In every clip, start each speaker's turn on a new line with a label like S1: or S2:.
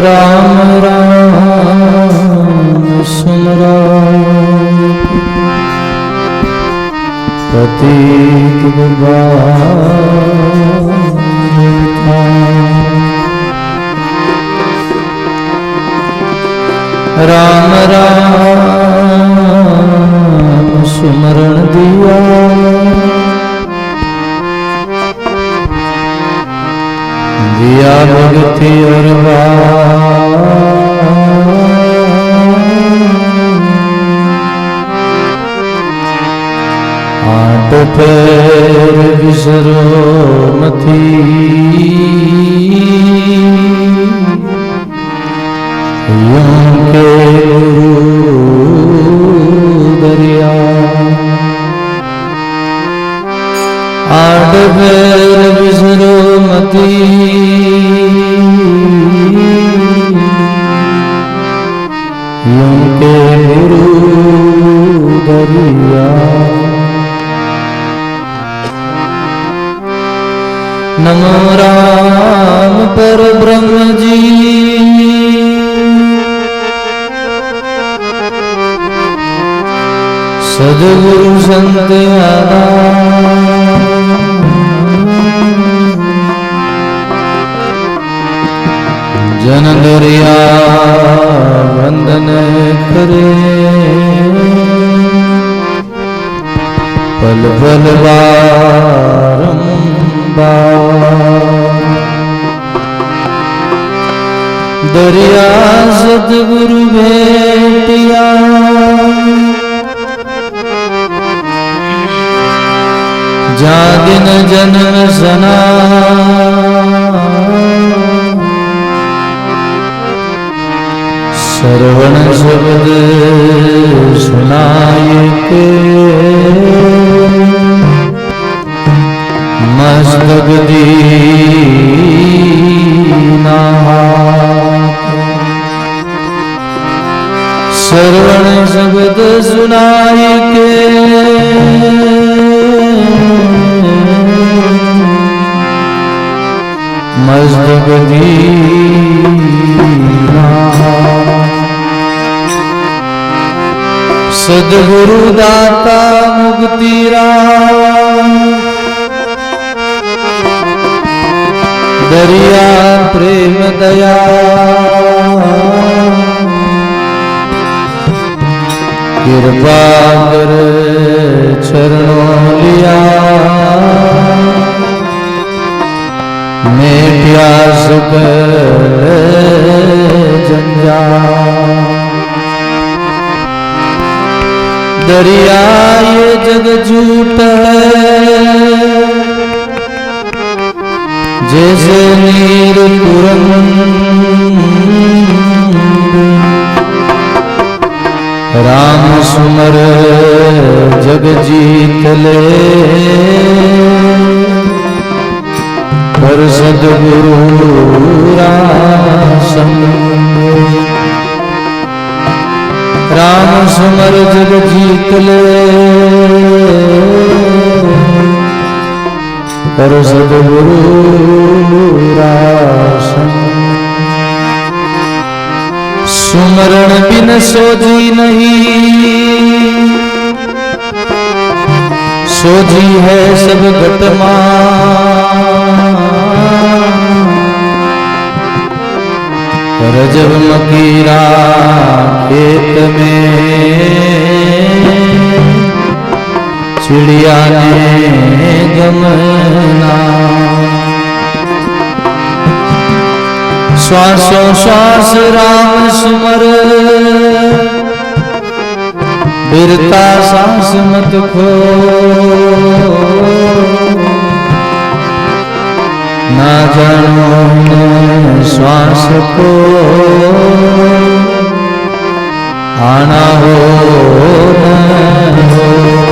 S1: राम राम सुमरा पतित राम राम सुमरण दिया दिया भक्ति और आठ पैर विसरो मथी यूं के दरिया आठ पैर विसरो मथी यूं के गुरु दरिया नमो राम पर ब्रह्म जी सद्गुरु संत जन दरिया वंदन करे पल पल दरिया सतगुरु भेटिया जा दिन जन्म सना श्रवण शब्द सुनाए के मस्तक दीना श्रवण शब्द सुनाए के मस्तक दीना सद्गुरु दाता मुक्ति राम दरिया प्रेम दया कृपा कर चरणों लिया मैं प्यास कर जंजाल दरिया ये जग झूठ है जैसे नीर राम सुमर जग जीत ले पर सद्गुरु राम सुमर जग जीत ले पर सद्गुरु सुमरण बिन सोजी नहीं सोजी है सब घटमा रजब मकीरा खेत में चिड़िया ने गमना श्वासों श्वास राम सुमर बिरता सांस मत खो ना जानो श्वास को आना हो न हो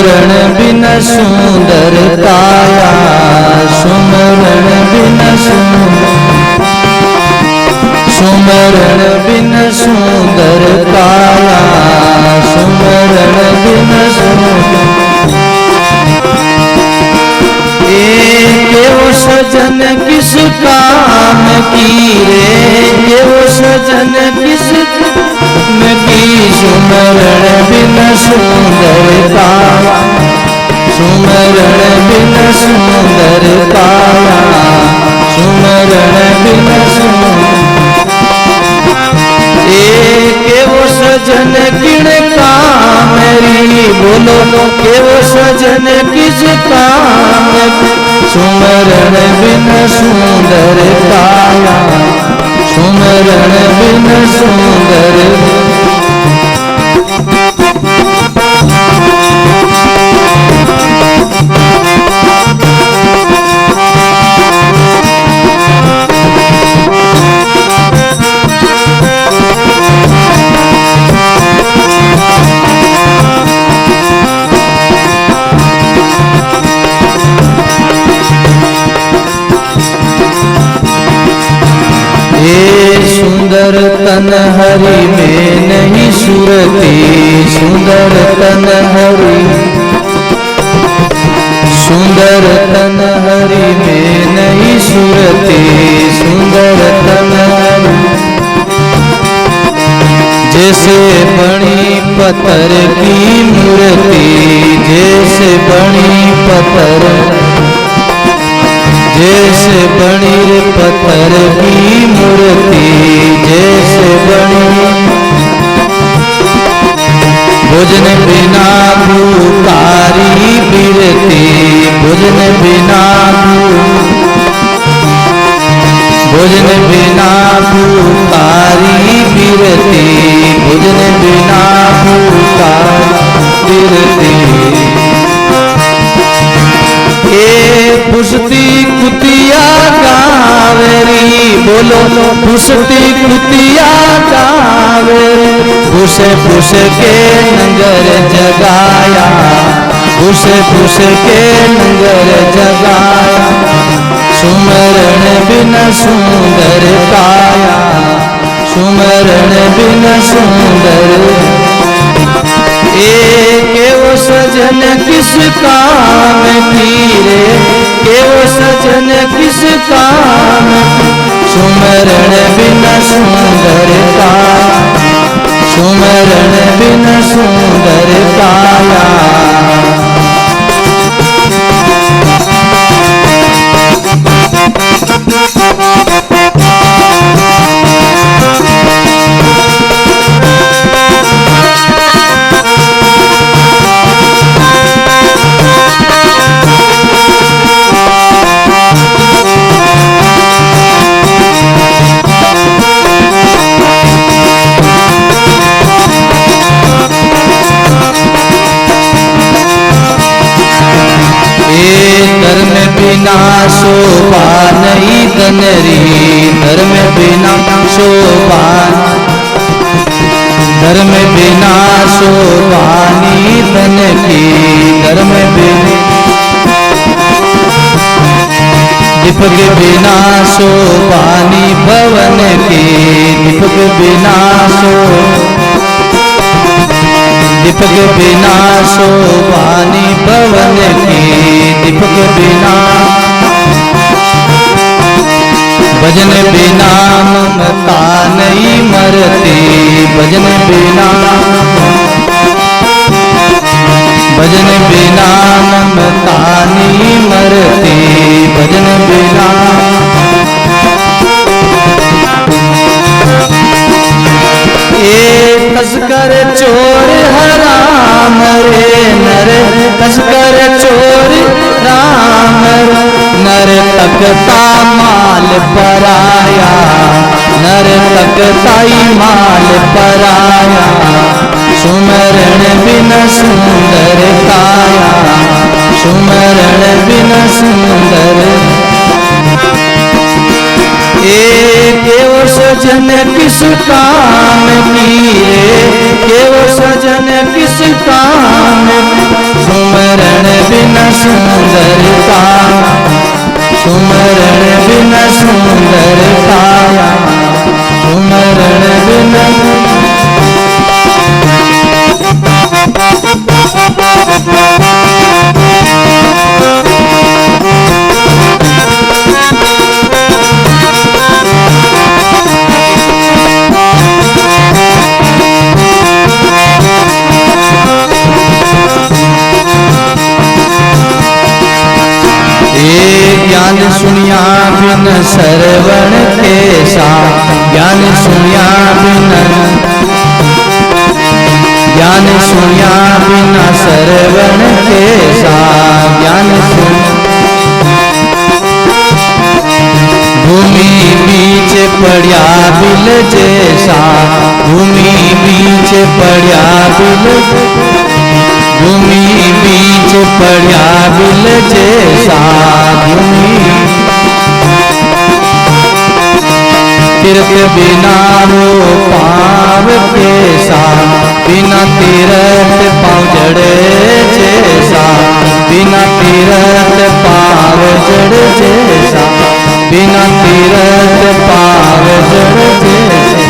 S1: सुमरण बिन सुंदर काया, सुमरण बिन सुमरण बिन सुंदर काया, सुमरण बिन केवो सजन किस काम की रे, केवो सजन किस काम की, सुमरण बिन सुंदर काया, सुमरण बिन सुंदर काया, सुमरण बिन केवो सजन किण काम री, बोलो केवो सजन किस काम, सुमरण बिन सुंदर काया, सुमरण बिन सुंदर सुंदर तन हरि में नहीं सुरती, सुंदर तन हरि, सुंदर तन हरि में नहीं सुरती, सुंदर तन हरि जैसे बनी पत्थर की मूर्ति, जैसे बनी पत्थर, जैसे बनी पत्थर की मूर्ति, जैसे बनी भोजन बिना भूकारी बिरती, भोजन बिना भोजन बिना भूकारी बिरती, भोजन बिना भूकारी बिरती, पुष्टि कुतिया कावेरी, बोलो पुष्टि कुतिया कावेरी, पुष पुष के नगर जगाया, पुष पुष के नगर जगाया, सुमरण बिन सुंदर काया, सुमरण बिन सुंदर केवो सजन किस काम की रे, केवो सजन किस काम, सुमरण बिन सुंदर काया, सुमरण बिन सुंदर काया, बिना शोभा नहीं धनरी, धर्म बिना शोभा, धर्म बिना शोभा नहीं धन की, धर्म बिना दीपक बिना शोभा नहीं भवन की, दीपक बिना दीपक बिना शोभा नहीं भवन की, दीपक बिना भजन बिना ममता नहीं मरती, भजन बिना भजन बिना ममता नहीं मरती, भजन बिना तस्कर चोर हराम रे, नर तस्कर चोर राम, नर तकता माल पराया, नर तकताई माल पराया, सुमरण बिन सुंदर काया, सुमरण बिन सुंदर केवो सजन किस काम की रे, केवो सजन किस काम, सुमरण काया, सुमरण बिना सुंदर काया, सुमरण बिना। ज्ञान सुनिया बिन सरवण कैसा, ज्ञान सुनिया बिन, ज्ञान सुनिया बिना सरवण कैसा, ज्ञान सुन। भूमि बीच पड़िया बिल जैसा, भूमि बीच पड़िया बिल, भूमि बीच पड़िया बिल जैसा, भूमि तीर्थ बिना हो पाव कैसा, बिना तीर्थ पाँव जड़ जैसा, बिना तीर्थ पाव जड़ जैसा, बिना तीर्थ पाव जड़ जैसा।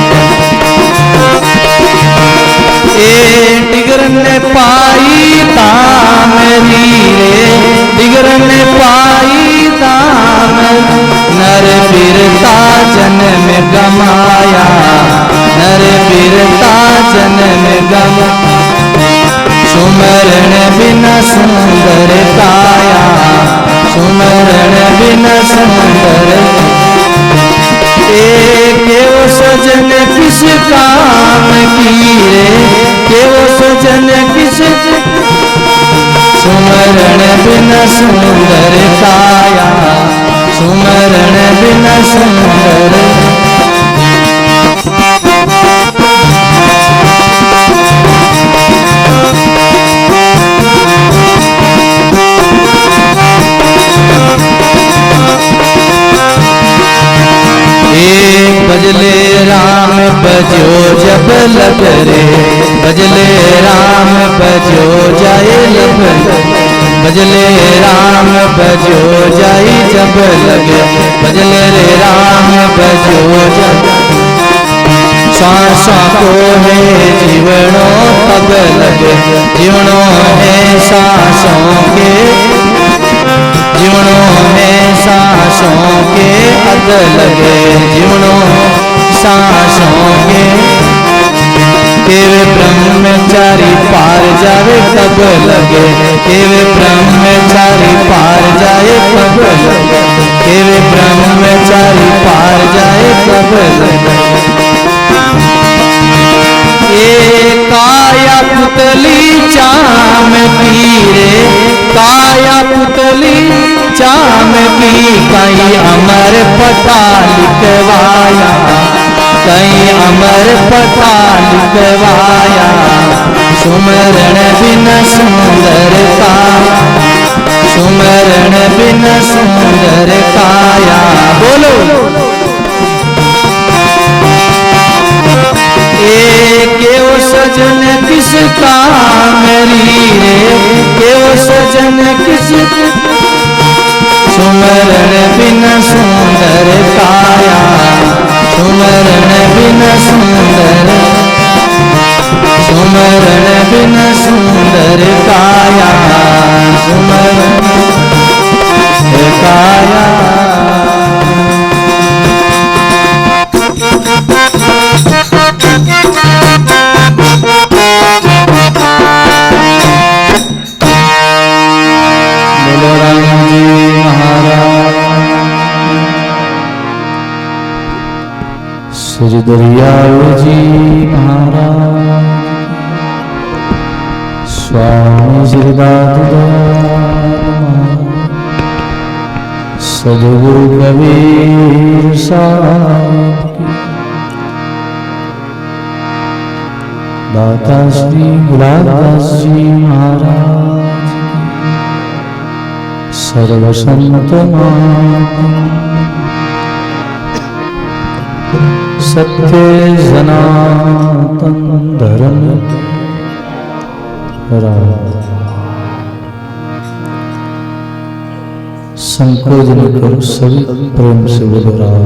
S1: ए डिगर ने पाई दाम रीरे, डिगर ने पाई दाम, नर बिरता जन्म गमाया, नर बिरता जन्म गम। सुमरण बिना सुंदर काया, सुमरण बिना सुंदर। केव सजन किस काम की रे, केव सजन किस, सुमरण बिना सुंदर काया, सुमरण बिना सुंदर। भजले राम भजो जब लग रे, भजले राम भजो जाए लब, भजले राम भजो जाए जब लगे, भजले रे राम भजो जब। सांसों को है जीवनों तब लगे, जीवनों है सांसों के, जीवनों में सांसों के अद लगे, जीवनों सांसों के। केवे ब्रह्मचारी पार जावे कब लगे, केवे ब्रह्मचारी पार जाए कब लगे, केवे ब्रह्मचारी पार जाए कब लगे। काया पुतली चाम पीरे, काया पुतली चाम की, कहीं अमर पता लिखवाया, कहीं अमर पता लिखवाया। सुमरण बिना सुंदर काया, सुमरण बिना सुंदर काया। बोलो केव सजन किस काम रे, केव सजन किस, सुमरण बिना सुंदर काया, सुमरण बिना सुंदर, सुमरण बिना सुंदर काया, सुमरण काया। श्री दरियाल जी महाराज, स्वामी श्री सदगुरु कबीर साहब की, दाता श्री गुलाबदास जी महाराज की, सर्वसंत सत्य सनातन धर्म संकोच न करो, सभी प्रेम से बोलो राम।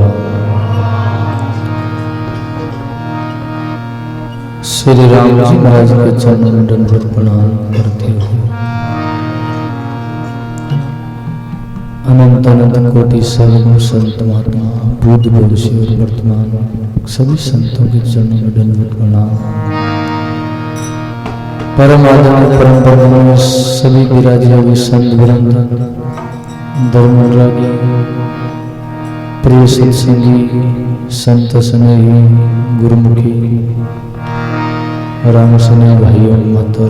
S1: श्री राम जी महाराज के चरणों में दंडवत प्रणाम करते हुए अनंत अनंत कोटि सभी संत महात्मा बुद्ध भविष्य और वर्तमान सभी संतों के चरणों में दंडवत प्रणाम। परम आदरणीय परम भगवान सभी विराजे हुए संत वृंद, धर्मरागी, प्रिय सत्संगी, संत स्नेही, गुरुमुखी, राम स्नेही भाइयों माता,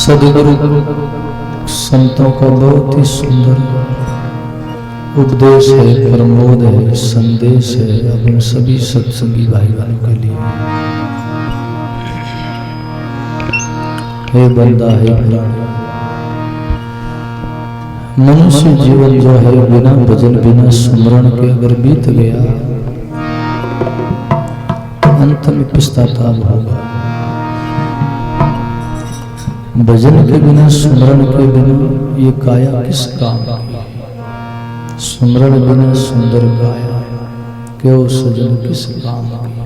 S1: सदगुरु संतों का बहुत ही सुंदर उपदेश है, प्रमोद है, संदेश है अपन सभी सत्संगी भाई बहनों के लिए। हे बंदा, हे प्राणी, मनुष्य जीवन जो है बिना भजन बिना सुमरण के अगर बीत गया, अंत में पछतावा होगा। भजन के बिना सुमरण के बिना ये काया किस काम की? सुमरण बिना सुंदर काया क्यों सजन किस काम की?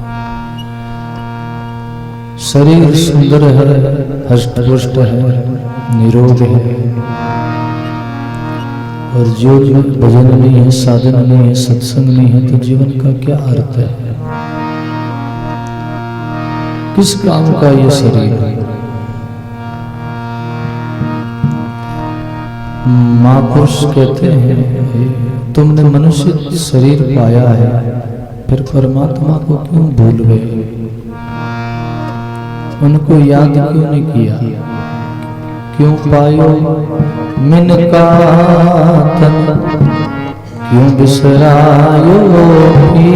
S1: शरीर सुंदर है, हष्ट-पुष्ट है, निरोग है, और जो भजन नहीं है, साधन नहीं है, सत्संग नहीं है, तो जीवन का क्या अर्थ है? किस काम का ये शरीर है? महापुरुष कहते हैं, तुमने मनुष्य शरीर पाया है, फिर परमात्मा को क्यों भूल गए? उनको याद क्यों नहीं किया? क्यों पायो मिनका तन, क्यों बिसरायो भी?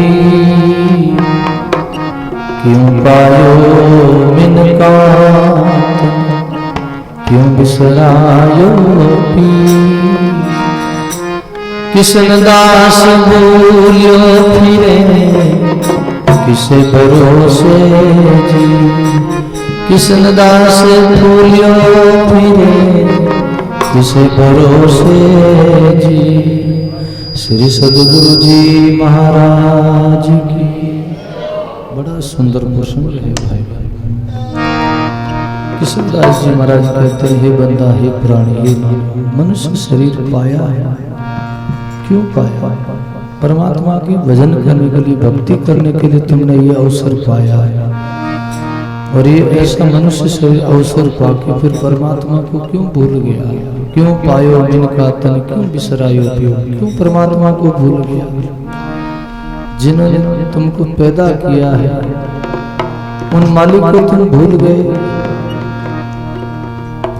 S1: क्यों पायो मिनका तन, क्यों बिसरायो भी? किसन दास भूलियो फिरे, किसे भरोसे जी? किसन दास भूलियो फिरे, किसे भरोसे जी? श्री सद्गुरु जी महाराज की। बड़ा सुंदर प्रसंग है भाई। किशनदास जी महाराज कहते हैं, हे बंदा, हे प्राणी, हे मनुष्य शरीर पाया है, क्यों पाया? परमात्मा के भजन करने के लिए, भक्ति करने के लिए तुमने ये अवसर पाया है, और ये ऐसा मनुष्य शरीर अवसर पाके फिर परमात्मा को क्यों भूल गया? क्यों पायो इनका तन, क्यों बिसरायो पियो? क्यों परमात्मा को भूल गया? जिन्होंने तुमको पैदा किया है, उन मालिक को तुम भूल गए।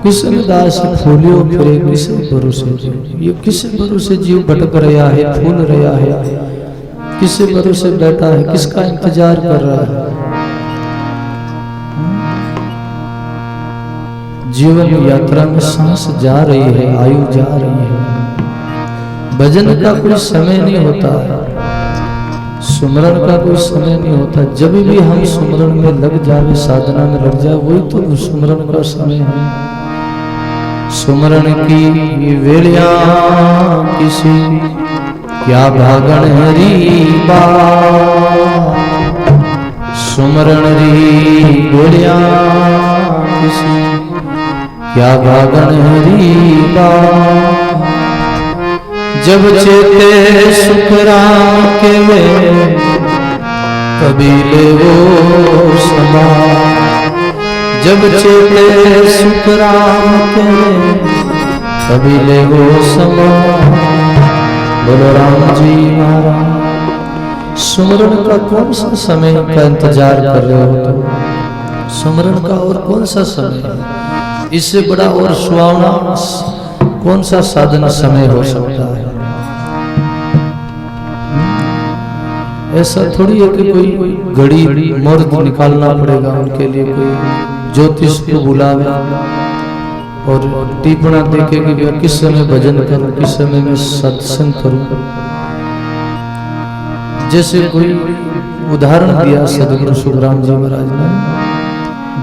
S1: किसन दास फूलियो फिरे, किसे भरोसे जीव? ये किसे भरोसे जीव भटक रहा है, फूल रहा है? किसे भरोसे बैठा है? किसका इंतजार कर रहा है? जीवन यात्रा में सांस जा रही है, आयु जा रही है। भजन का कोई समय नहीं होता है, सुमरण का कोई समय नहीं होता। जब भी हम सुमरण में लग जाए, साधना में लग जाए, वही तो सुमरण का समय है। सुमरण की वेलिया किसी क्या भागण हरी बा, सुमरण री वेलिया किसी क्या भागण हरी बा। जब चेते सुख राम के वे, कभी ले वो समा। जब चेते सुख राम के वे, कभी ले वो समा। बोलो राम जी महाराज। सुमरण का कौन सा समय का इंतजार कर रहे हो तुम? सुमरण का और कौन सा समय है? इससे बड़ा और सुहावना कौन सा साधन समय हो सकता है? ऐसा थोड़ी है कि कोई घड़ी मुहूर्त निकालना पड़ेगा उनके लिए, कोई ज्योतिष को बुलावे और टिप्पणा देखे कि किस समय भजन करूं, किस समय में सत्संग करूं। जैसे कोई उदाहरण दिया सदगुरु सुखराम जी महाराज ने,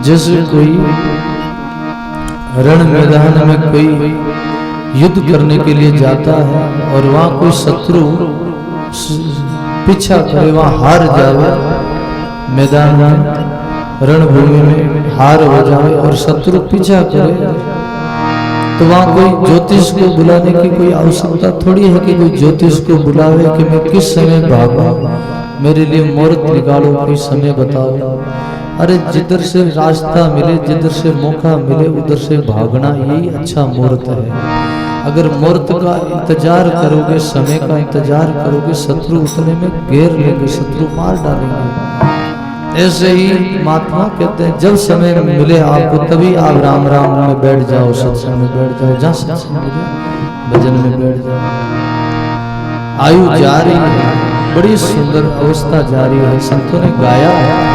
S1: जैसे कोई रण मैदान में कोई युद्ध करने के लिए जाता है और वहां कोई शत्रु पीछा करे, वहां हार जावे, मैदान में रणभूमि में हार हो जाए और शत्रु पीछा करे, तो वहां कोई ज्योतिष को बुलाने की कोई आवश्यकता थोड़ी है कि कोई ज्योतिष को बुलावे कि मैं किस समय भागूं, मेरे लिए मुहूर्त निकालो, कोई समय बताओ। अरे जिधर से रास्ता मिले, जिधर से मौका मिले, उधर से भागना यही अच्छा मुहूर्त है। अगर मुहूर्त का इंतजार करोगे, समय का इंतजार करोगे, शत्रु उतने में घेर लेंगे, शत्रु मार डालेंगे। ऐसे ही महात्मा कहते हैं जब समय मिले आपको तभी आप राम राम में बैठ जाओ, सत्संग में बैठ जाओ, जहाँ सत्संग मिले भजन में बैठ जाओ। आयु जा रही है, बड़ी सुंदर अवस्था जारी है, संतों ने गाया है।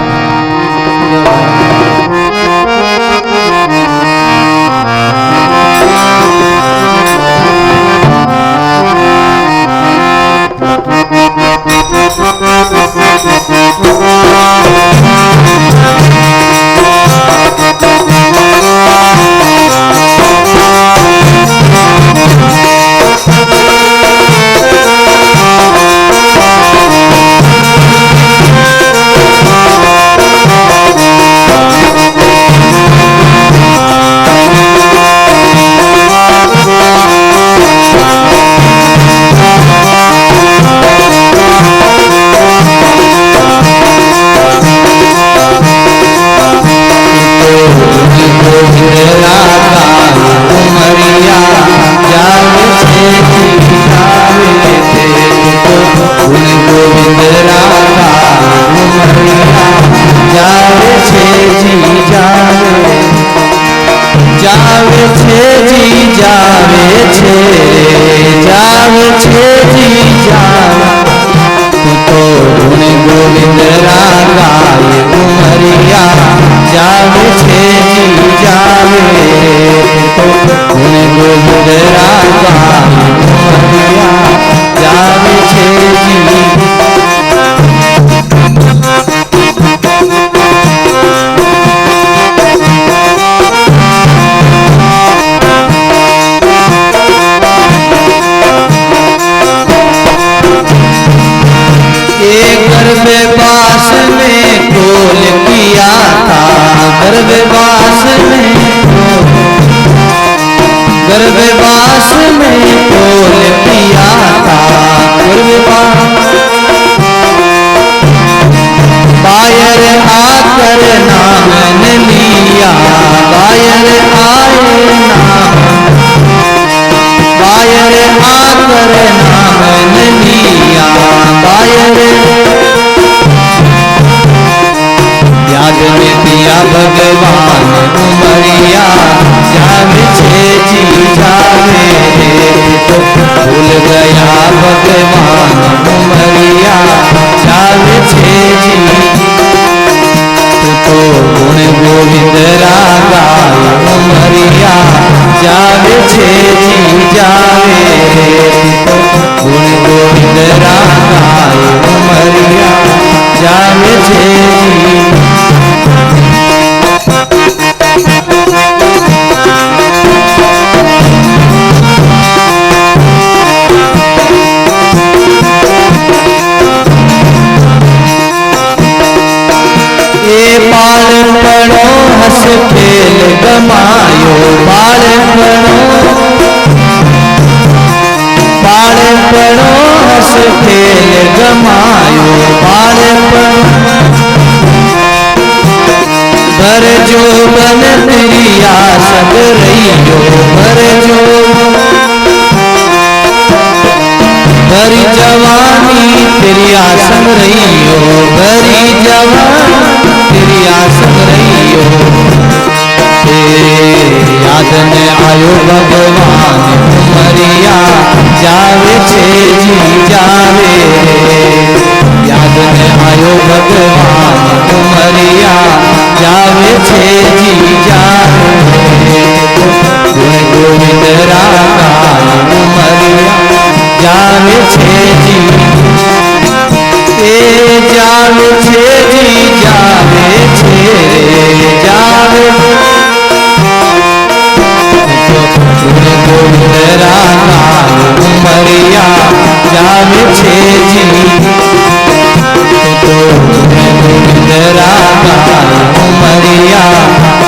S2: गोविंद गोविंदरा उमरिया जावे छे जी तो गोविंदरा उमरिया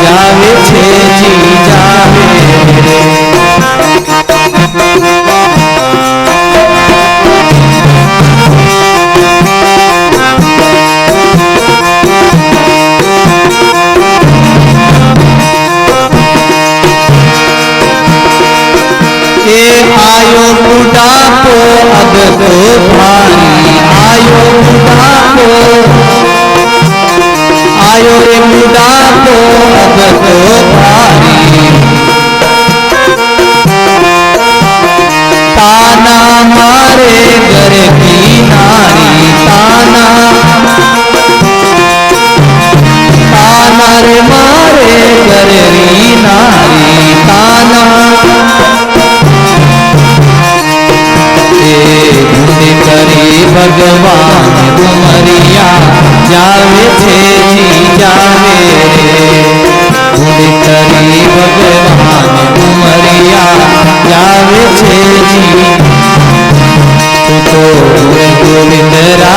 S2: जावे छे जी जावे आयो बुढ़ापो अब तो भारी आयो बुढ़ापो आयो रे बुढ़ापो अब तो भारी ताना मारे घर की नारी ताना ताना रे मारे घर की नारी ताना करी भगवान उमरिया जावे छे जी जावे रे करी भगवान उमरिया जावे छे जी तो गोविंदरा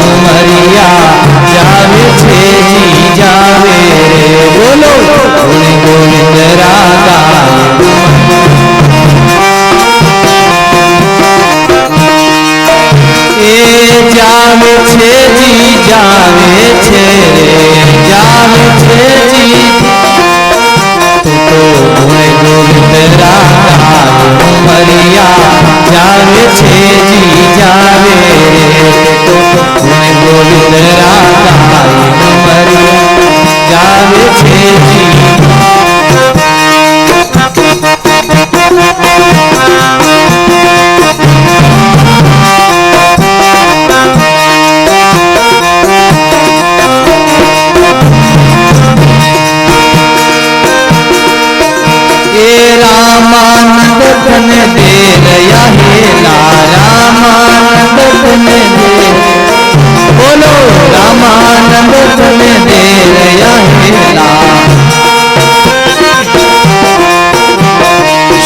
S2: उमरिया जावे छे जी जावे रे बोलो गोविंदरा जावे छे जी जावे छे रे जावे छे जी तो गोविंदरा उमरिया जावे छे जी जावे रे तो गोविंदरा उमरिया जावे छे जी रामानंद धन दे रया हेला रामानंद धन दे बोलो रामानंद धन दे रया हेला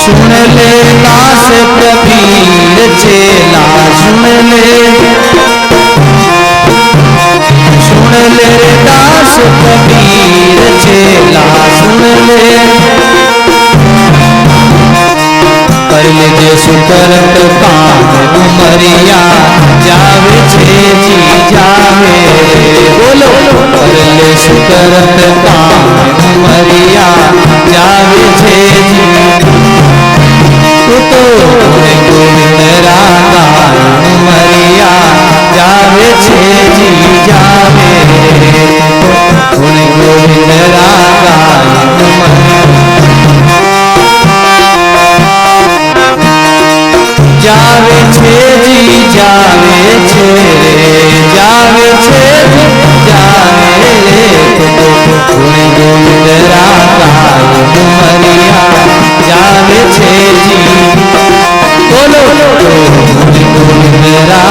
S2: सुन ले दास कबीर चेला सुन ले दास कबीर चेला सुन ले कर लीजिए सुकरत काम उमरिया जावे छे जी जावे बोलो कर ले सुकरत काम उमरिया जावे छे जी तो गोविंदरा उमरिया जावे छे जी जावे गोविंदरा जावे छे जी जावे छे जावे छे जी जावे गोविंदरा उमरिया जावे छे जी बोलो गोविंदरा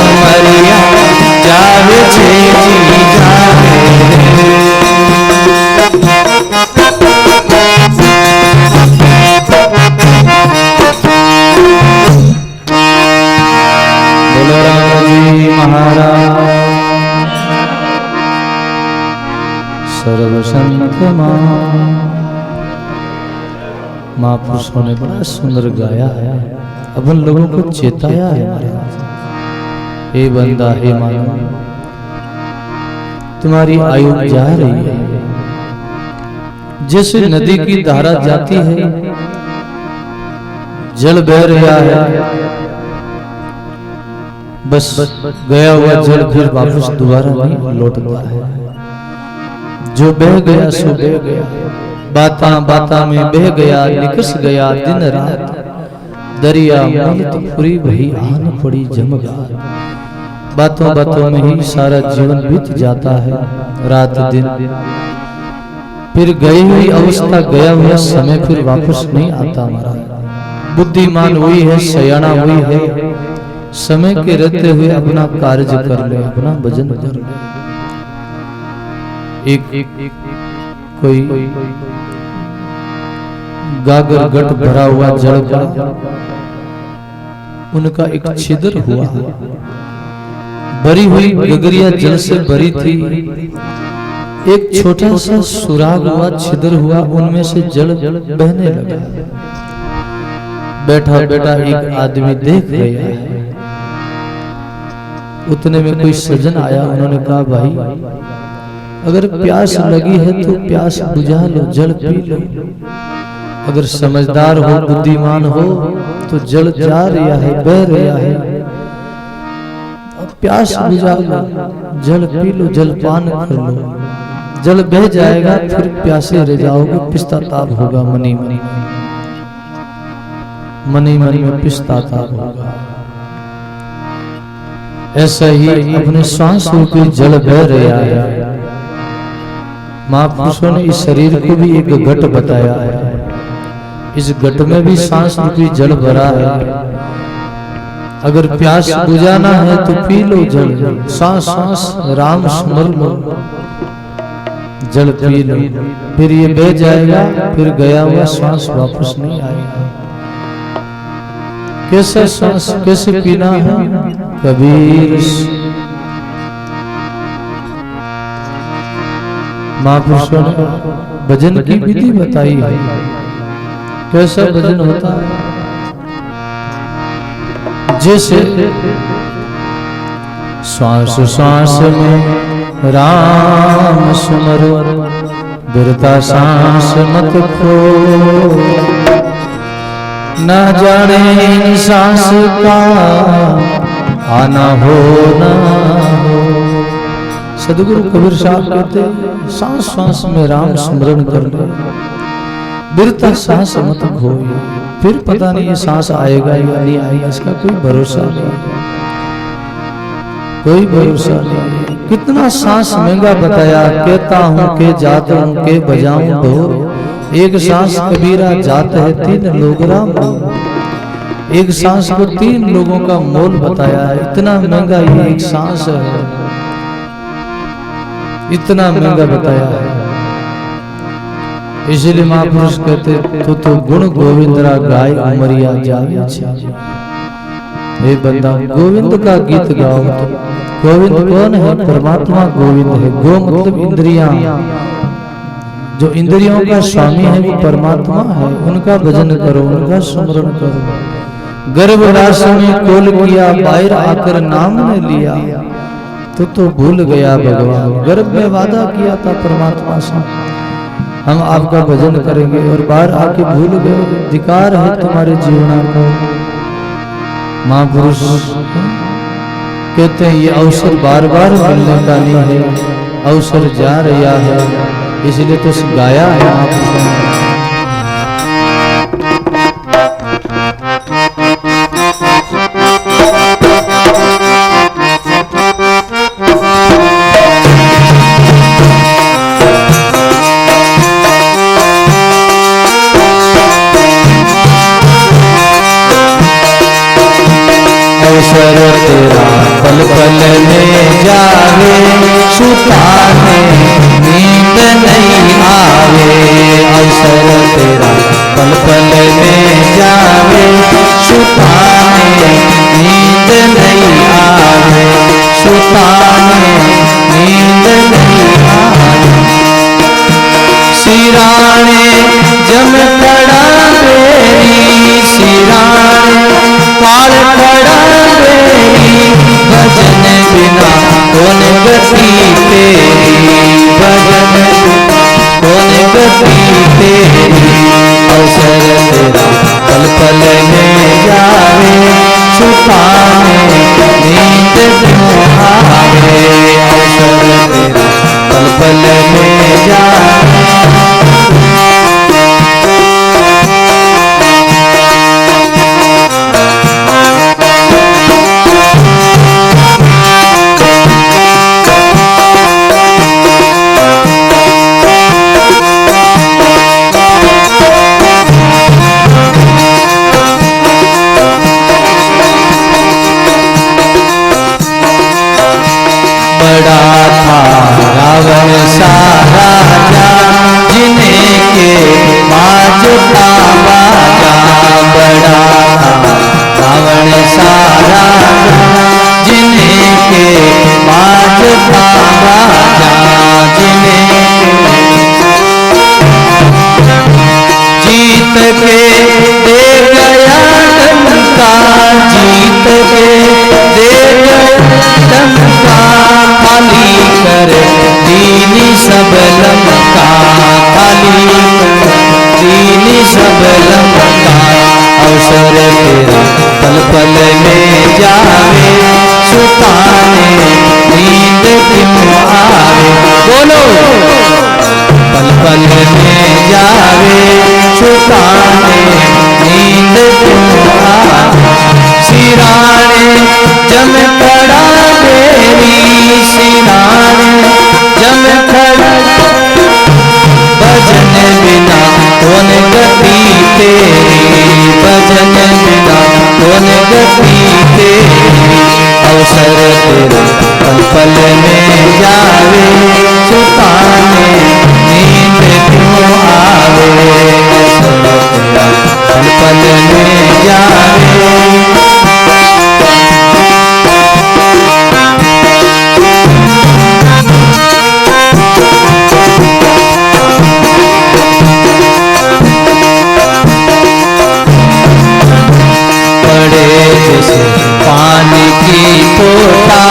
S2: उमरिया जावे छे जी जावे सर्व संत महापुरुषों ने बड़ा सुंदर गाया है, अपन लोगों को चेताया है महाराज। हे बंदा हे मानव, तुम्हारी आयु जा रही है, जैसे नदी की धारा जाती है, जल बह रहा है, बस गया हुआ जल फिर वापस दोबारा नहीं लौटता है। जो बह गया सो बह गया, बाता बाता में बह गया, निकस गया दिन रात, दरिया मलत पूरी वही आन पड़ी जमगा। बातों बातों में ही सारा जीवन बीत जाता है, रात दिन। फिर गई हुई अवस्था, गया हुआ समय फिर वापस नहीं आता। हमारा बुद्धिमान हुई है, सयाना हुई है, समय के रहते हुए अपना कार्य कर ले, अपना भजन कर ले। एक कोई
S1: गागर घट भरा हुआ जल पड़ा, उनका एक छिद्र हुआ। भरी हुई गगरिया जल से भरी थी, एक छोटा सा सुराग हुआ, छिद्र हुआ, उनमें से जल बहने लगा। बैठा बैठा एक आदमी देख गया है। उतने में कोई सज्जन आया, उन्होंने कहा भाई अगर प्यास लगी है तो प्यास बुझा लो, जल पी लो। अगर समझदार हो, बुद्धिमान हो तो जल जा रहा है, बह रहा है, प्यास बुझा लो, जल पी लो, जलपान कर लो। जल बह जाएगा, फिर प्यासे रह जाओगे, पिस्ताताप होगा मनी मनी, मनी मनी में पिस्ताताप होगा। ऐसा ही अपने श्वास रूपी जल बह रहा है। महापुरुषों ने इस शरीर को भी एक घट बताया है। इस घट में भी सांस रूपी जल भरा है। अगर प्यास बुझाना है तो पी लो जल, सांस सांस राम स्मर लो, जल पी लो, फिर ये बह जाएगा, फिर गया हुआ सांस वापस नहीं आएगा। कैसे सांस कैसे पीना है? कबीर महापुरुषों ने भजन की विधि बताई है। कैसा भजन होता है? जैसे श्वास श्वास में राम स्मरो, बिरता सांस मत खो, न जाने सांस का आना हो ना हो। सदगुरु कबीर साहब कहते सांस सांस में राम स्मरण कर लो, बिरता सांस मत खोए। फिर पता नहीं ये सांस आएगा या नहीं आएगा, इसका कोई भरोसा नहीं, कोई भरोसा नहीं। कितना सांस महंगा बताया, कहता हूँ के जाता हूँ के बजाऊं ढोल, एक सांस कबीरा जात है तीन लोग राम। एक सांस को तीन लोगों का मोल बताया है। इतना महंगा ये एक सांस है, इतना महंगा बताया है। इसलिए महापुरुष कहते तो गुण गोविंदरा गाय उमरिया जावे। हे बंदा गोविंद का गीत गाओ। तो गोविंद कौन है? परमात्मा गोविंद है। गो मतलब इंद्रियां, जो इंद्रियों का स्वामी है वो परमात्मा है। उनका भजन करो, उनका स्मरण करो। गर्भवास में कोल किया, बाहर आकर नाम ने लिया, तो भूल गया भगवान। गर्भ में वादा किया था परमात्मा से, हम आपका भजन करेंगे, और बाहर आके भूल गए। धिकार है तुम्हारे जीवन को। महापुरुष कहते हैं ये अवसर बार बार मिलने का नहीं है, अवसर जा रहा है, इसलिए तो गाया है महापुरुषों ने। अवसर तेरा पल पल में जावे, सुताने नींद नहीं आवे। अवसर तेरा पल पल में जावे, सुताने नींद नहीं आवे, सुताने नींद नहीं आवे। सिराने जम खड़ा बेरी, सिराने पाल खड़ा बेरी, भजन बिना कौन गति तेरी, भजन कौन गति तेरी। अवसर तेरा पल पल में जावे, छुपाने नींद क्यों आवे। अवसर तेरा पल पल में जावे।
S2: के दे गया डंका, जीत के दे गया डंका, खाली कर दीनी सब लंका, खाली दीनी सब लंका। अवसर तेरा पल पल में जावे, सुताने नींद क्यों आवे, बोलो पल पल में जावे, सुताने नींद क्यों आवे। सिराने जम खड़ा देवी, सिराने जम खड़ा, भजन बिना कौन गति तेरी, भजन बिना कौन गति तेरी। अवसर तेरा पल पल में जावे, सुताने नींद क्यों आवे, अवसर तेरा पल पल में जावे। पानी की पोटा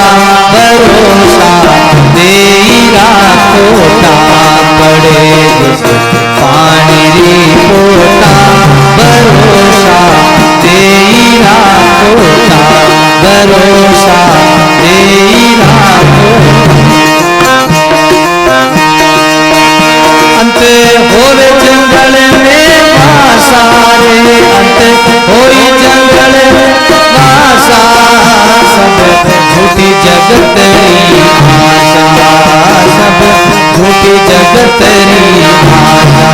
S2: भरोसा देरा कोटा, पड़े जैसे पानी की पोटा भरोसा देरा कोटा, भरोसा देरा कोटा। अंत होवे जंगल में मासारे, अंत होई जंगल में आशा, सब झूठी जगत री आशा, सब झूठी जगत री आशा।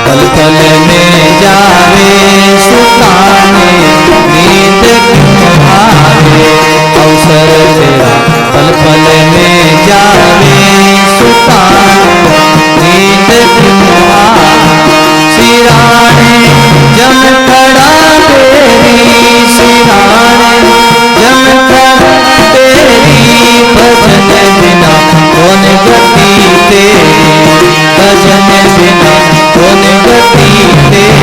S2: पल पल में जावे, सुताने नींद क्यों आवे, अवसर तेरा पल पल में जावे, सुताने नींद क्यों आवे। सिराने जम खड़ा तेरी, सिराने जम खड़ा तेरी, भजन बिना कौन गति तेरी, भजन बिना कौन गति तेरी।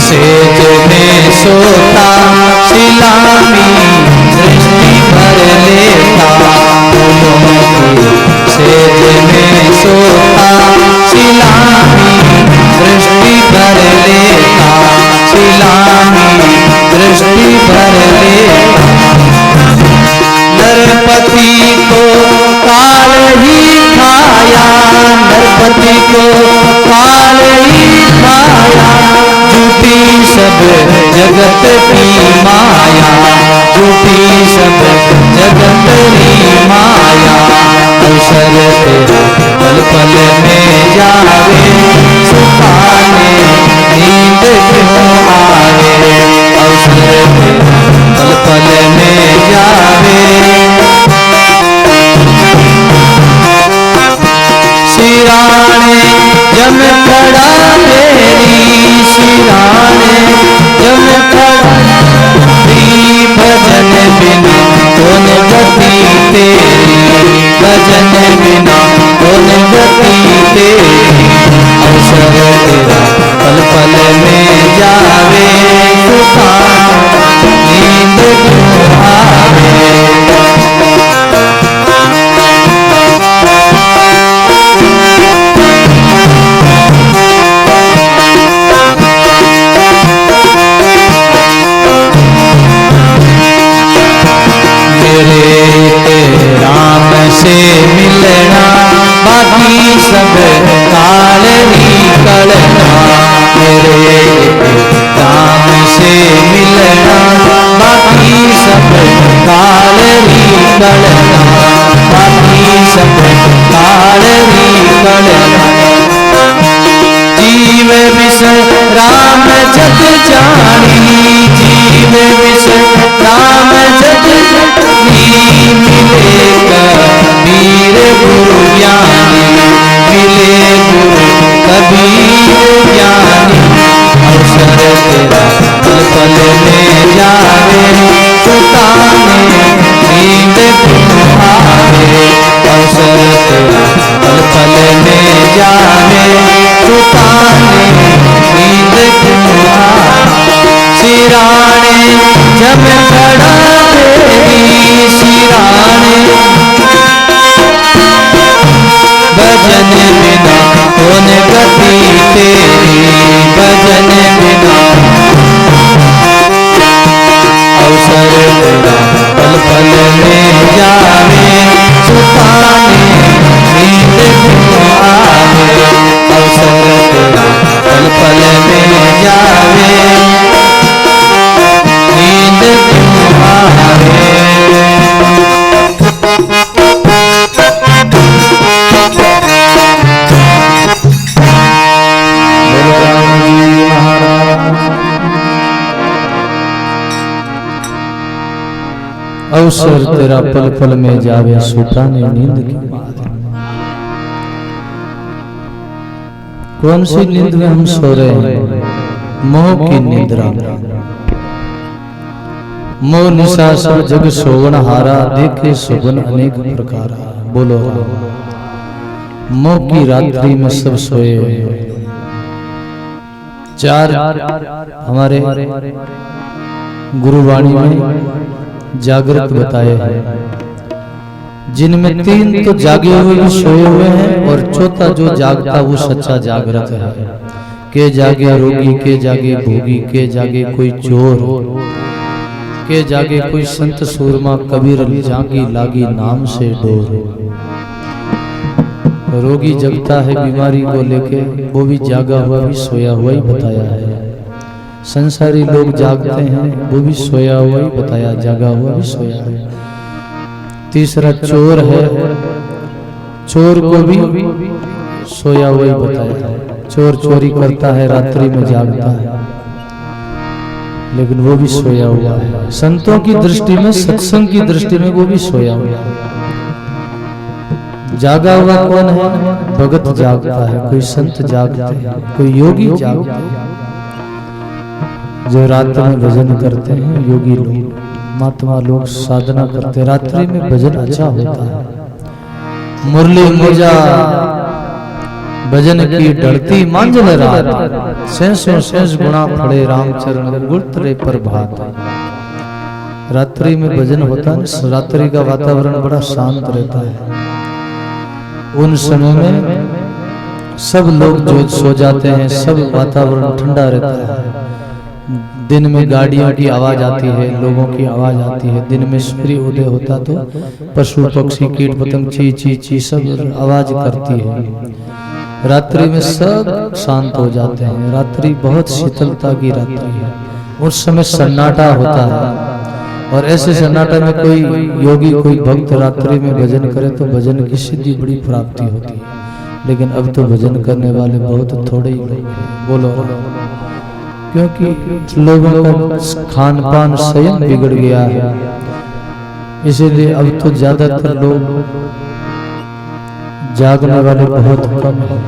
S2: सेज में सोता सिलामी दृष्टि भर लेता, सेज में सोता सिलामी दृष्टि भर लेता, सिलामी दृष्टि भर लेता। नरपति को काल ही खाया, नरपति को काल ही खाया, झूठी सब जगत की माया, झूठी सब जगत की माया। अवसर तेरा पल पल में जावे, सुताने नींद क्यों आवे, अवसर तेरा पल पल में जावे। सिराने जम खड़ा तेरी, सिराने जम खड़ा तेरी, भजन बिना कौन गति तेरी, भजन बिना कौन गति तेरी। अवसर तेरा पल पल में जावे, सुताने नींद क्यों आवे। राम से मिलना बाकी सब काल ही कलना, मेरे राम से मिलना बाकी सब काल ही कलना, बाकी सब काल ही कलना। जीव विष राम जग जानी, जीव विष राम जग कौन गति तेरी भजन बिना, अवसर तेरा पल पल में जावे, सुताने नींद क्यों आवे, अवसर तेरा पल पल में जावे, नींद क्यों आवे। अवसर तेरा पल पल में जावे, सुताने नींद की बात। कौन सी नींद में हम सो रहे हैं? मोह की निद्रा में। मोह निशा सब जग सोवन हारा, देखे सुगन अनेक प्रकार। बोलो मोह की रात्रि में सब सोए हुए। चार हमारे गुरुवाणी में जागृत बताए हैं, जिनमें तीन तो जागे हुए भी सोए हुए हैं और चौथा जो जागता वो सच्चा जागृत है। के जागे रोगी, के जागे भोगी, के जागे कोई चोर, के जागे कोई संत सूरमा, कबीर जागी लागी नाम से डोर। रोगी जगता है बीमारी को लेके, वो भी जागा हुआ भी सोया हुआ ही बताया है। संसारी लोग जागते हैं, वो भी सोया हुआ ही बताया, जागा हुआ भी सोया है। तीसरा चोर है, चोर को भी सोया हुआ ही बताया है। चोर चोरी करता है, रात्रि में जागता है, लेकिन वो भी सोया हुआ है। संतों की दृष्टि में, सत्संग की दृष्टि में वो भी सोया हुआ है। जागा हुआ कौन है? भगत जागता है, कोई संत जागता है, कोई योगी जागता है। जो रात्रि में भजन करते हैं, योगी लोग, महात्मा लोग साधना करते हैं, रात्रि में भजन अच्छा होता है। मुरली मोजा भजन की डरती मांझल रात, सेंसों सेंस गुणा फड़े रामचरण गुरतरे पर भात। रात्रि में भजन होता है, रात्रि का वातावरण बड़ा शांत रहता है। उन समय में सब लोग जो सो जाते हैं, सब वातावरण ठंडा रहता है। दिन में गाड़ियों की आवाज आती है, लोगों की आवाज आती है। दिन में सूर्य उदय होता तो पशु पक्षी कीट पतंग ची ची ची सब आवाज करती है। रात्रि में सब शांत हो जाते हैं। रात्रि बहुत शीतलता की रात्रि है। उस समय सन्नाटा होता है, और ऐसे सन्नाटा में कोई योगी, कोई भक्त रात्रि में भजन करे तो भजन की सिद्धि बड़ी प्राप्ति होती है। लेकिन अब तो भजन करने वाले बहुत थोड़े ही लोग हैं। बोलो, क्योंकि लोगों का खान पान स्वयं बिगड़ गया है, इसीलिए अब तो ज्यादातर लोग जागने वाले बहुत कम हैं।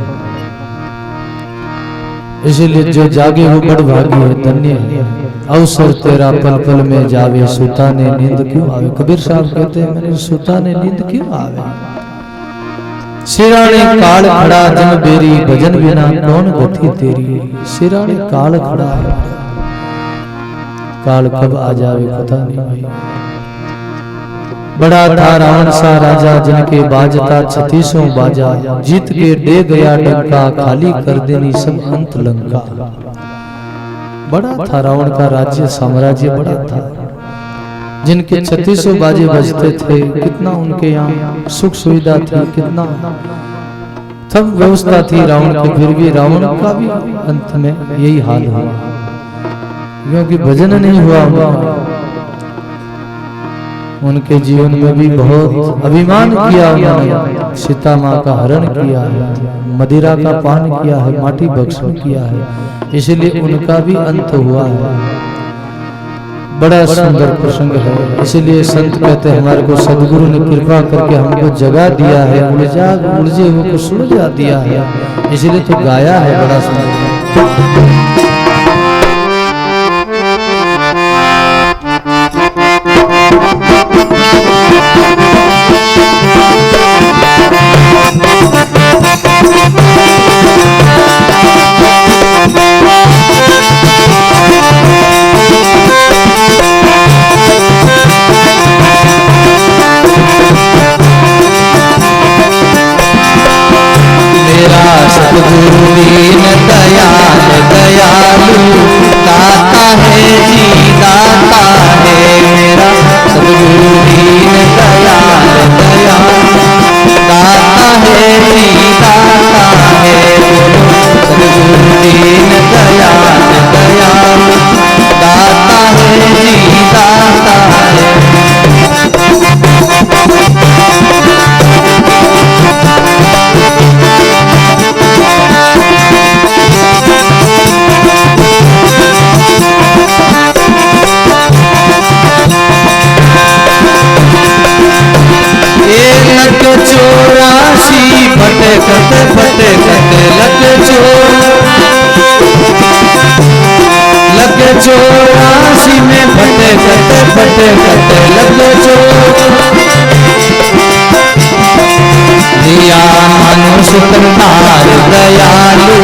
S2: इसीलिए जो जागे वो बड़ भागी है, धन्य है। अवसर तेरा पल पल में जावे, सुताने नींद क्यों आवे। कबीर साहब कहते हैं, मैंने सुताने नींद क्यों आवे। सिराने काल खड़ा जन बेरी, भजन बिना कौन गति तेरी। सिराने काल खड़ा है, काल कब आ जावे पता नहीं भाई। बड़ा था रावण सा राजा, जिनके बाजता 36 बाजा। जीत के दे गया डंका, खाली कर देनी सब अंत लंका। बड़ा था रावण का राज्य, साम्राज्य बड़ा था, जिनके 36 बाजे बजते थे। कितना उनके यहाँ सुख सुविधा थी, कितना सब व्यवस्था थी रावण की। फिर भी रावण का भी अंत में यही हाल हुआ, क्योंकि भजन नहीं हुआ। उनके जीवन में भी बहुत अभिमान किया उन्होंने। सीता माँ का हरण किया है, मदिरा का पान किया है, माटी भक्षण किया है, इसलिए उनका भी अंत हुआ है। बड़ा सुंदर प्रसंग है। इसलिए संत कहते हैं, हमारे को सदगुरु ने कृपा करके हमको जगा दिया है, उलझे हुए को सुलझा दिया है, इसलिए तो गाया है बड़ा सुंदर। सतगुरु फटे फटे लगे चोर आसी में फटे फटे लगे चोर दिया मनुष्य कंधार दयालु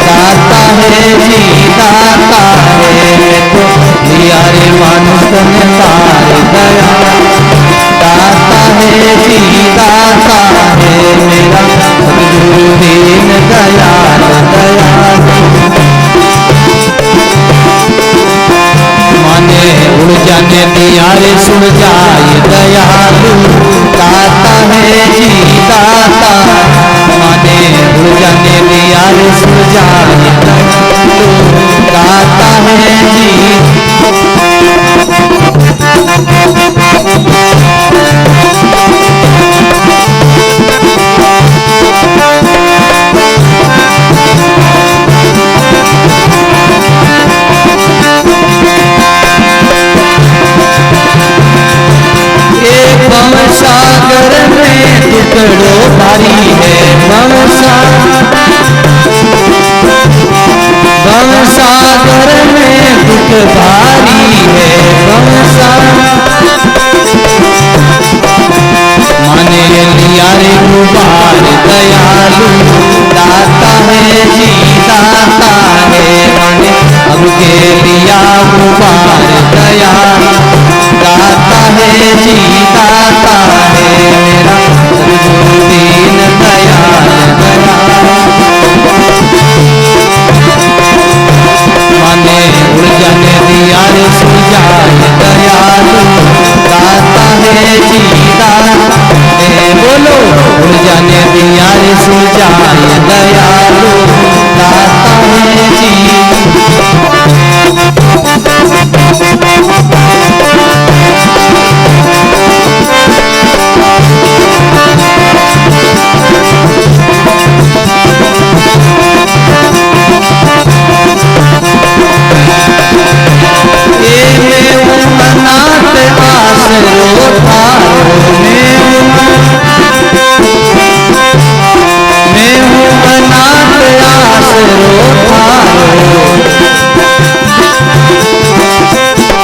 S2: दाता है जी दाता है तो दिया रे मनुष्य कंधार दयालु दाता है जी दाता है मेरा सद्गुरु दीन दयाल दयालु माने उड़ जाने दिया रे सुन जाए दयालु दाता है जी दाता माने उड़ जाने दिया रे सुन जाए दयालु दाता है जी सागर में टुकड़ो भारी है भव सागर में दुख भारी है माने लिया रे गुबार दयालु दाता है जी दाता है माने अब के लिया गुबार दयालु दाता है जी दाता है मेरा सद्गुरु दीन दयाल माने उड़ जाने दिया रे सुन जाए दयालु दाता है जी दाता है बोलो उड़ जाने दिया रे सुन जाए दयालु दाता है जी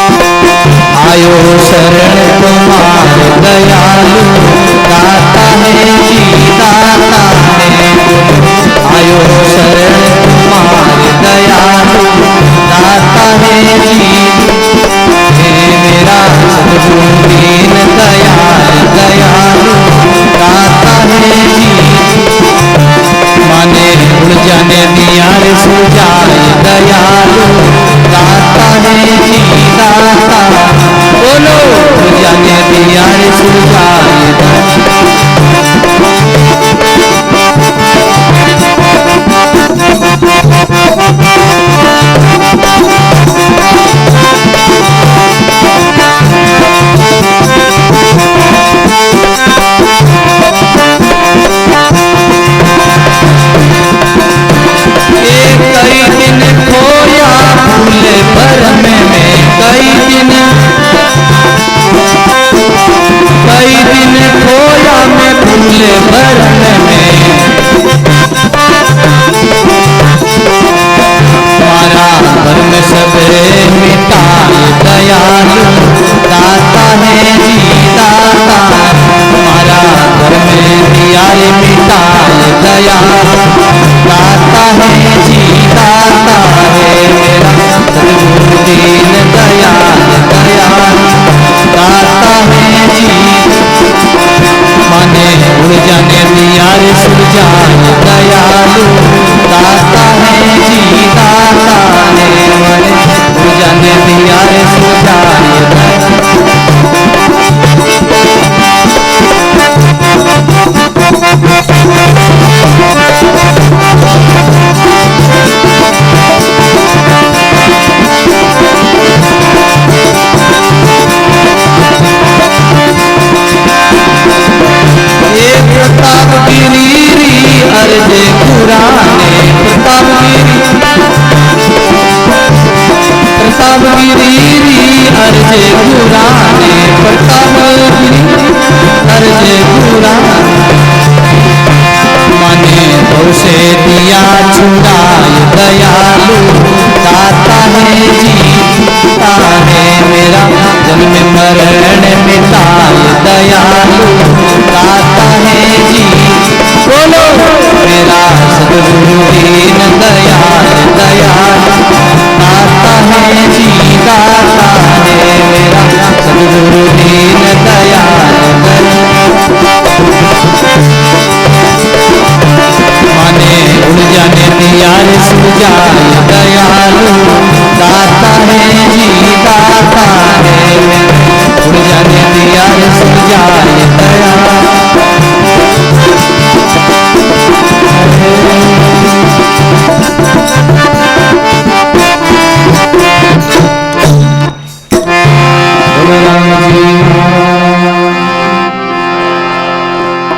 S2: आयो शरण तुम्हार दयालु दाता है जी दाता है आयो शरण तुम्हार दयालु दाता है जी हे मेरा सद्गुरु दीन दयाल दयालु दाता है जी माने उड़ जाने दिया रे सो जाए दयालु दाता है जी दाता बोलो उड़ जाने दिया रे सो जाए उड़ जाने दयालु दाता है जी। बोलो मेरा सदगुरु दीन दयाल दयालु दाता है जी, दाता है मेरा सदगुरु दीन दयाल माने उलझाने दिया रे सुलझाए दयालु दाता है जी, दाता है उलझाने दिया रे सुलझाए दयालु।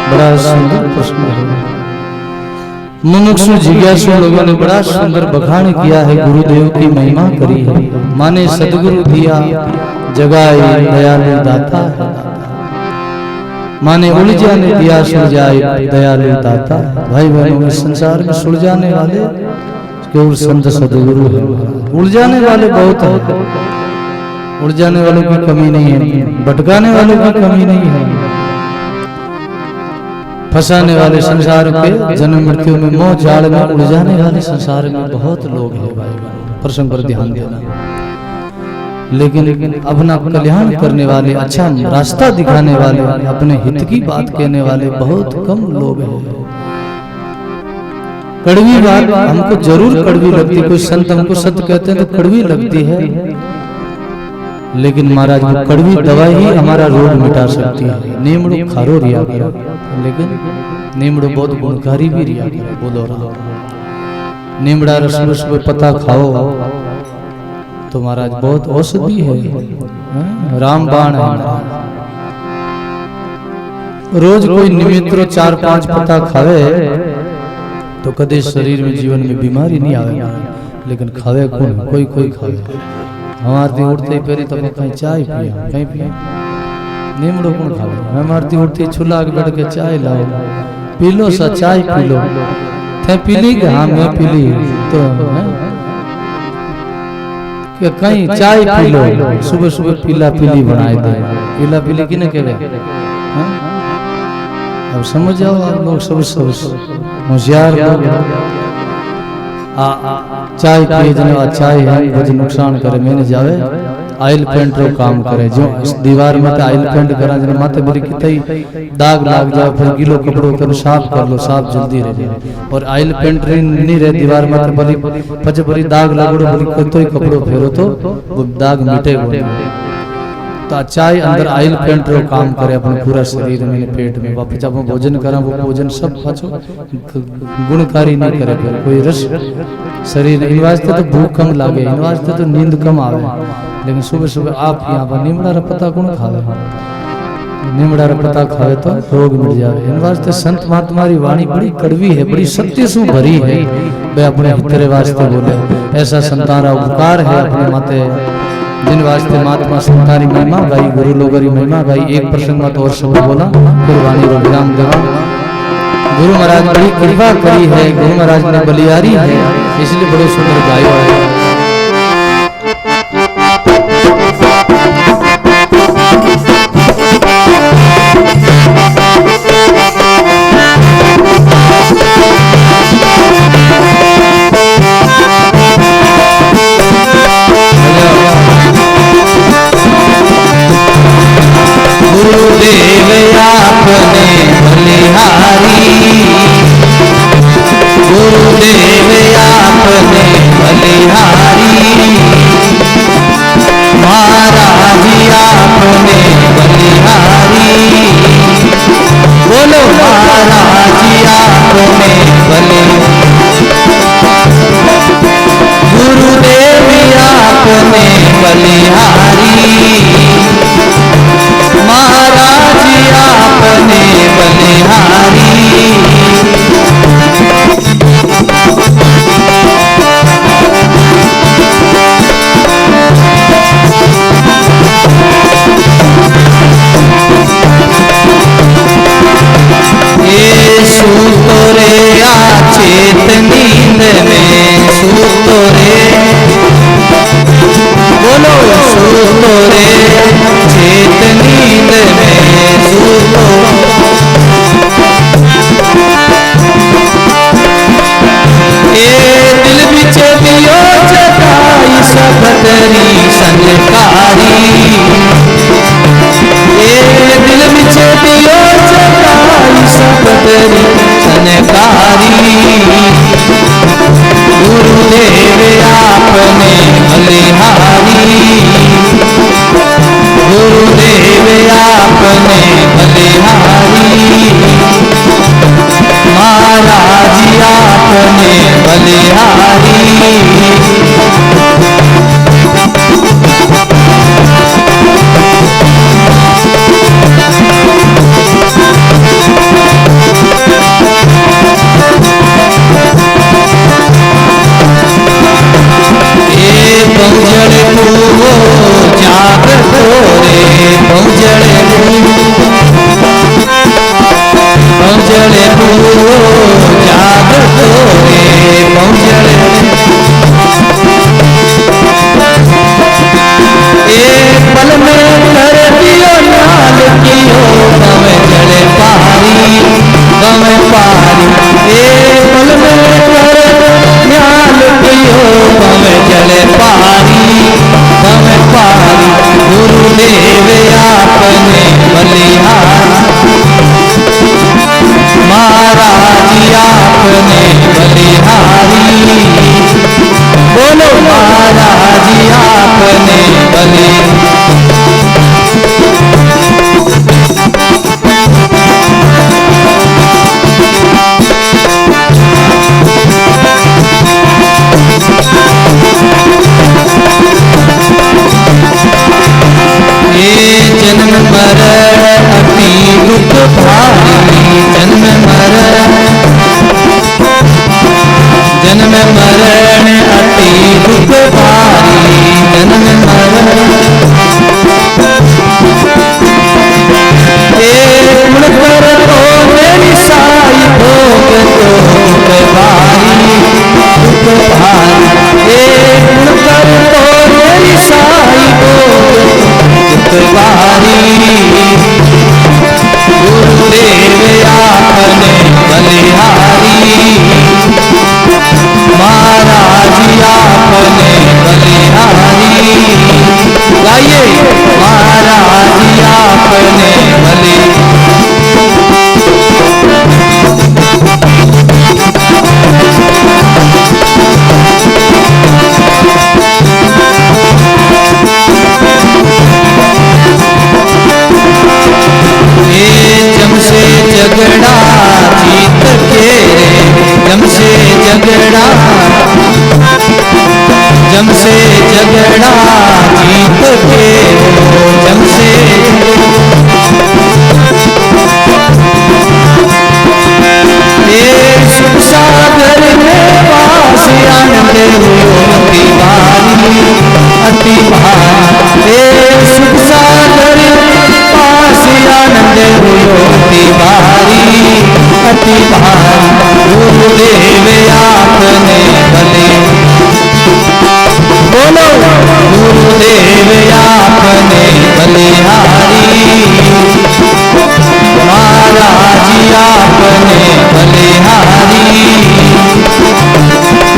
S1: बड़ा सुंदर प्रश्न है। मुमुक्षु जिज्ञासु लोगों ने बड़ा सुंदर बखान किया है, गुरुदेव की महिमा करी है। माने सदगुरु दिया जगाए दयालु दाता है, माने उलझा ने दिया सुलझाए दयालु दाता है। भाई बहनों, इस संसार में सुलझाने वाले केवल संत सदगुरु है। उलझाने वाले बहुत है, उलझाने वालों की कमी नहीं है, भटकाने वालों की कमी नहीं है, फंसाने वाले संसार के जन्म मृत्यु में मोह जाल में उलझाने वाले संसार में बहुत लोग हैं। भाई प्रसंग पर ध्यान देना। लेकिन अपना कल्याण करने वाले, अच्छा रास्ता दिखाने वाले, अपने हित की बात कहने वाले बहुत कम लोग हैं। कड़वी बात हमको जरूर कड़वी लगती है, कोई संत हमको सत्य कहते हैं तो कड़वी लगती है, लेकिन महाराज वो कड़वी दवाई ही हमारा रोग मिटा सकती है। नीमड़ो खारो रिया करो, लेकिन नीमड़ो बहुत गुणकारी भी रिया करो। बोलो नीमड़ा रस में पता खाओ तो महाराज बहुत औषधि है, रामबाण है। रोज कोई निमित्रो 4-5 पत्ता खावे तो कदे शरीर में जीवन में बीमारी नहीं आवे, लेकिन खावे कौन? कोई कोई खावे। हमारे उठते ही पहले तो कहीं चाय पिया, कहीं पिया नीमड़ो कौन खावे? हमारे उठते ही छुला के बैठ के चाय लाओ, पी लो सा चाय पी लो। थे पी ली कि हाँ मैं पी ली तो कि कहीं चाय पी लो, सुबह सुबह पीला पीली बनाए दे। पीला पीली किने कहवे? अब समझ जाओ आप लोग, सब होशियार लोग। चाय पिए जने चाय है कुछ नुकसान करे, मैंने जावे ऑयल पेंट रो काम करे। जो इस दीवार में ऑयल पेंट करा जने माथे बरी कितई दाग लाग जाए, फिर गीलो कपड़ों कर साफ कर लो, साफ जल्दी रह जाए। और ऑयल पेंट नहीं रहे दीवार में तो बरी पच बरी दाग लागड़ो, बरी कोई कपड़ों फेरो तो वो दाग मिटेगा। तो चाय अंदर ऑयल पेंट रो काम करे अपने पूरा शरीर में, पेट में। वापस जब भोजन करा वो भोजन सब पाछो गुणकारी नहीं करे, फिर कोई रस शरीर। इन वास्ते तो भूख कम लागे, इन वास्ते तो नींद कम आवे। लेकिन सुबह सुबह आप यहाँ पर नीमड़ा रा पत्ता कौन खावे? नीमड़ा रा पत्ता खावे तो रोग मिट जावे। इन वास्ते संत महात्मा री वाणी बड़ी कड़वी है, बड़ी सत्य सु भरी है। वे अपने हितरे वास्ते बोले, ऐसा संतारा उपकार है अपने माते, जिन वास्ते महात्मा संतारी महिमा गाई, गुरु लोगरी महिमा गाई। एक प्रसंग में तो और सब बोला, फिर वाणी रो विराम देवा। गुरु महाराज बड़ी कृपा करी है, गुरु महाराज ने बलियारी है, इसलिए बड़े सुंदर गायो है।
S2: गुरुदेव आपने बलिहारी, गुरुदेव आपने बलिहारी, महाराज आपने बलिहारी। बोलो महाराज आपने गुरुदेव आपने बलिहारी, महाराज आपने बलिहारी। सूतो रे आचेत नींद में, सूतो रे बोलो सूतो रे चेत नींद में, बलिहारी। पहुँचड़े को जाग तोरे पहुँचड़े को जाग तोरे पहुँचड़े पल में कर दियो नाल कियो गम जड़े पारी गम पारी। पल में कर नाल कियो गम जड़े पारी गम पारी। गुरुदेव आपने बलिहारी महाराज आपने बलिहारी। बोलो महाराज आपने बलिहारी। जन्म मरण अति दुख भारी जन्म मरण अति दुख भारी जन्म मरण। गुण कर तो मेरी साई भोग तो दुख भारी दुख भारी। गुण कर तो मेरी साई भोग दुख भारी। गुरुदेव आपने बलिहारी महाराज आपने बलिहारी। गाइए महाराज आपने बलिहारी। जम से झगड़ा जीत के रे जम से झगड़ा जम से झगड़ा जीत के जम से। सुख सागर में वास आनंद हुयो अति भारी अति भारी। सुख सागर पास आनंद हुयो अति भारी अति भारी। गुरुदेव आपने बलि बोलो गुरुदेव आपने बलिहारी महाराज आपने बलिहारी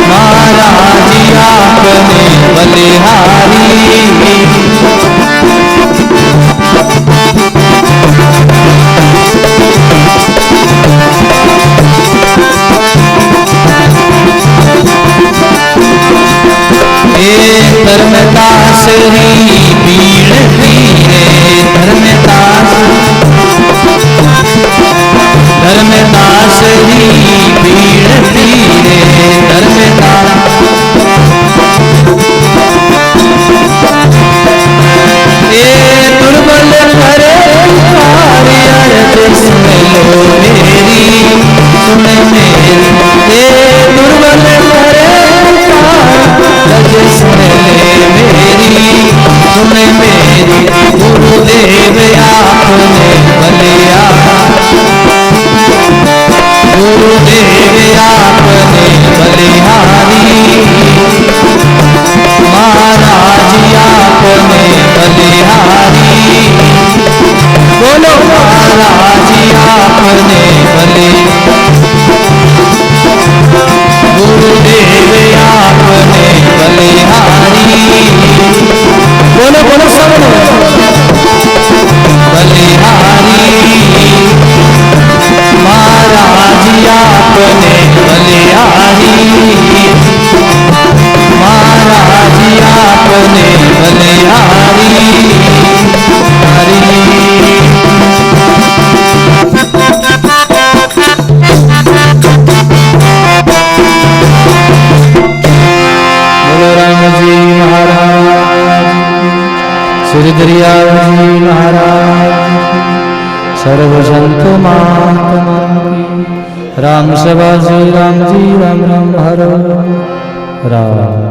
S2: महाराज आपने बलिहारी। धर्मदास री पीड़ धीरे धर्मदास री पीड़ धीरे धर्मदास। दुर्बल करे पुकारी अर्ज सुन लो मेरी सुन मेरी। दुर्बल करे अर्ज सुन ले मेरी सुन मेरी। गुरुदेव आपने बलिहारी गुरुदेव आपने बलिहारी महाराज आपने बलिहारी। बोलो महाराज आपने गुरुदेव आपने बलिहारी। बोलो बोलो सब बलिहारी महाराज आपने बलिहारी
S1: इंद्रियाव जी महाराज की, सर्व संत महात्मा की। राम सभा जी राम राम हर राम।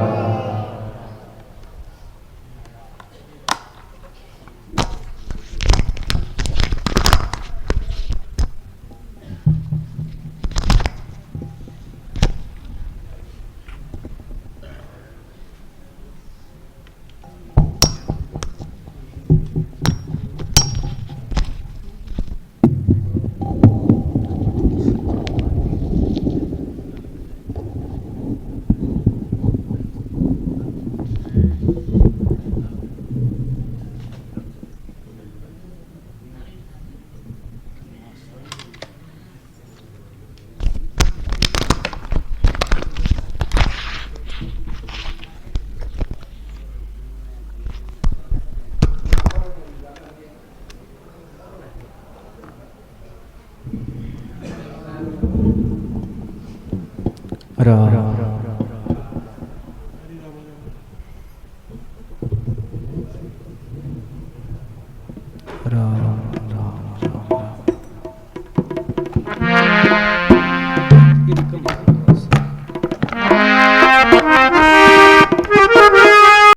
S1: राम